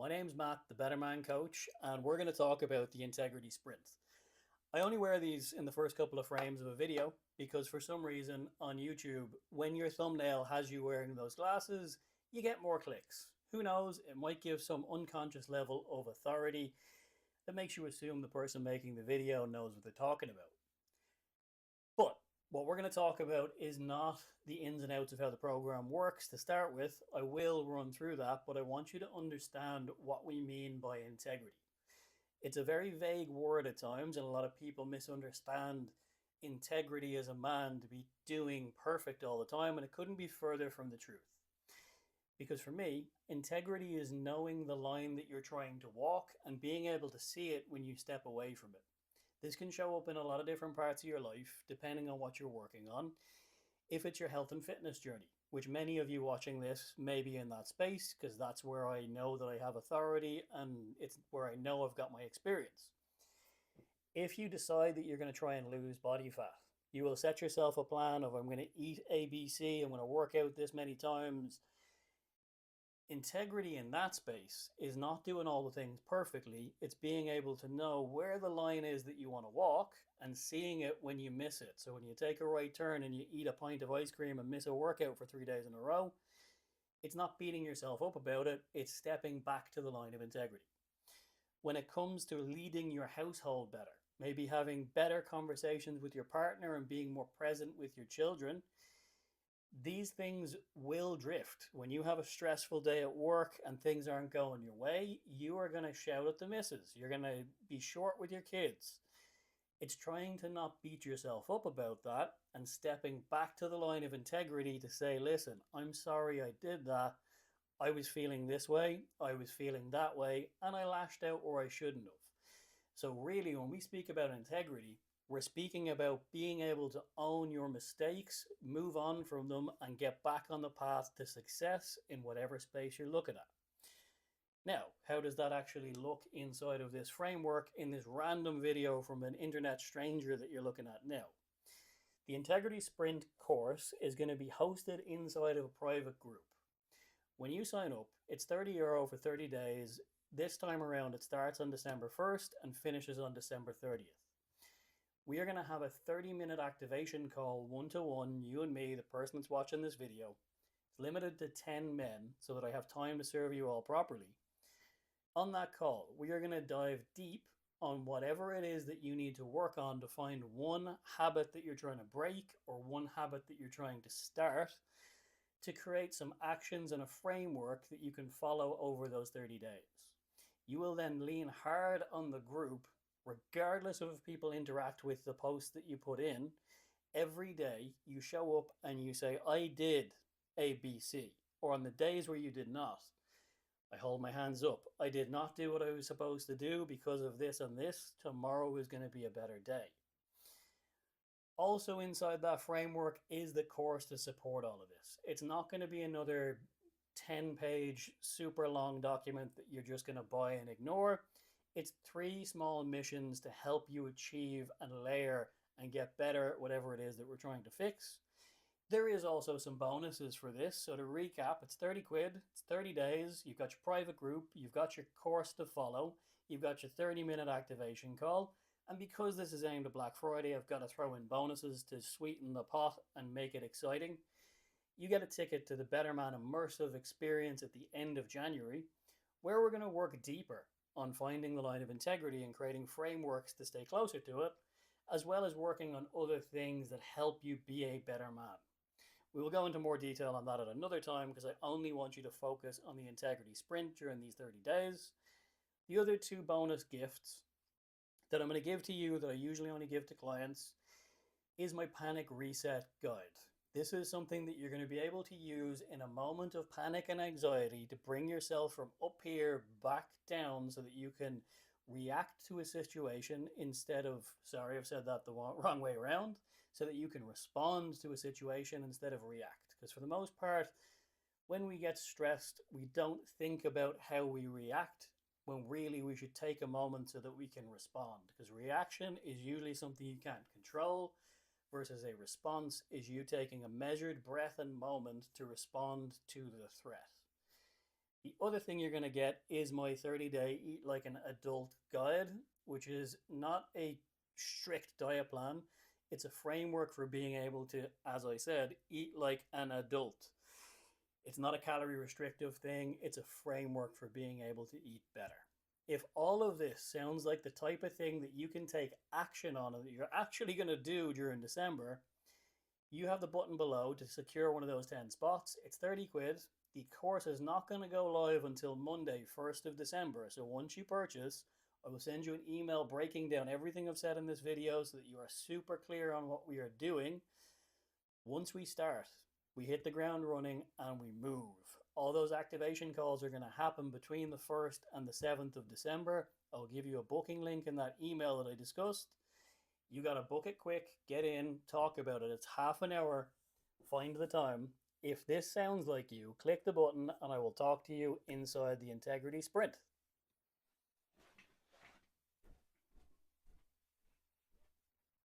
My name's Matt, the Betterman coach, and we're going to talk about the integrity sprint. I only wear these in the first couple of frames of a video because for some reason on YouTube, when your thumbnail has you wearing those glasses, you get more clicks. Who knows, it might give some unconscious level of authority that makes you assume the person making the video knows what they're talking about. But what we're going to talk about is not the ins and outs of how the program works to start with. I will run through that, but I want you to understand what we mean by integrity. It's a very vague word at times, and a lot of people misunderstand integrity as a man to be doing perfect all the time, and it couldn't be further from the truth. Because for me, integrity is knowing the line that you're trying to walk and being able to see it when you step away from it. This can show up in a lot of different parts of your life, depending on what you're working on. If it's your health and fitness journey, which many of you watching this may be in that space, because that's where I know that I have authority and it's where I know I've got my experience. If you decide that you're going to try and lose body fat, you will set yourself a plan of I'm going to eat ABC, I'm going to work out this many times. Integrity in that space is not doing all the things perfectly. It's being able to know where the line is that you want to walk and seeing it when you miss it. So when you take a right turn and you eat a pint of ice cream and miss a workout for 3 days in a row, it's not beating yourself up about it. It's stepping back to the line of integrity. When it comes to leading your household better, maybe having better conversations with your partner and being more present with your children, these things will drift. When you have a stressful day at work and things aren't going your way, you are going to shout at the missus. You're going to be short with your kids. It's trying to not beat yourself up about that and stepping back to the line of integrity to say, listen, I'm sorry I did that. I was feeling this way, I was feeling that way, and I lashed out where I shouldn't have. So really, when we speak about integrity, we're speaking about being able to own your mistakes, move on from them, and get back on the path to success in whatever space you're looking at. Now, how does that actually look inside of this framework in this random video from an internet stranger that you're looking at now? The Integrity Sprint course is going to be hosted inside of a private group. When you sign up, it's €30 for 30 days. This time around, it starts on December 1st and finishes on December 30th. We are going to have a 30-minute activation call, one-to-one, you and me, the person that's watching this video. It's limited to 10 men so that I have time to serve you all properly. On that call, we are going to dive deep on whatever it is that you need to work on to find one habit that you're trying to break or one habit that you're trying to start to create some actions and a framework that you can follow over those 30 days. You will then lean hard on the group, regardless of if people interact with the post that you put in. Every day you show up and you say, I did ABC, or on the days where you did not, I hold my hands up. I did not do what I was supposed to do because of this and this. Tomorrow is going to be a better day. Also inside that framework is the course to support all of this. It's not going to be another 10-page super long document that you're just going to buy and ignore. It's 3 small missions to help you achieve and layer and get better at whatever it is that we're trying to fix. There is also some bonuses for this. So to recap, it's 30 quid, it's 30 days, you've got your private group, you've got your course to follow, you've got your 30-minute activation call, and because this is aimed at Black Friday, I've got to throw in bonuses to sweeten the pot and make it exciting. You get a ticket to the Betterman immersive experience at the end of January, where we're going to work deeper on finding the line of integrity and creating frameworks to stay closer to it, as well as working on other things that help you be a better man. We will go into more detail on that at another time because I only want you to focus on the integrity sprint during these 30 days. The other 2 bonus gifts that I'm going to give to you that I usually only give to clients is my panic reset guide. This is something that you're going to be able to use in a moment of panic and anxiety to bring yourself from up here back down so that you can react to a situation instead of, sorry, I've said that the wrong way around, so that you can respond to a situation instead of react. Because for the most part, when we get stressed, we don't think about how we react when really we should take a moment so that we can respond. Because reaction is usually something you can't control, versus a response is you taking a measured breath and moment to respond to the threat. The other thing you're going to get is my 30-day Eat Like an Adult guide, which is not a strict diet plan. It's a framework for being able to, as I said, eat like an adult. It's not a calorie restrictive thing, it's a framework for being able to eat better. If all of this sounds like the type of thing that you can take action on and that you're actually going to do during December, you have the button below to secure one of those 10 spots. It's 30 quid. The course is not going to go live until Monday, 1st of December. So once you purchase, I will send you an email breaking down everything I've said in this video so that you are super clear on what we are doing. Once we start, we hit the ground running and we move. All those activation calls are going to happen between the 1st and the 7th of December. I'll give you a booking link in that email that I discussed. You got to book it quick, get in, talk about it. It's half an hour. Find the time. If this sounds like you, click the button and I will talk to you inside the Integrity Sprint.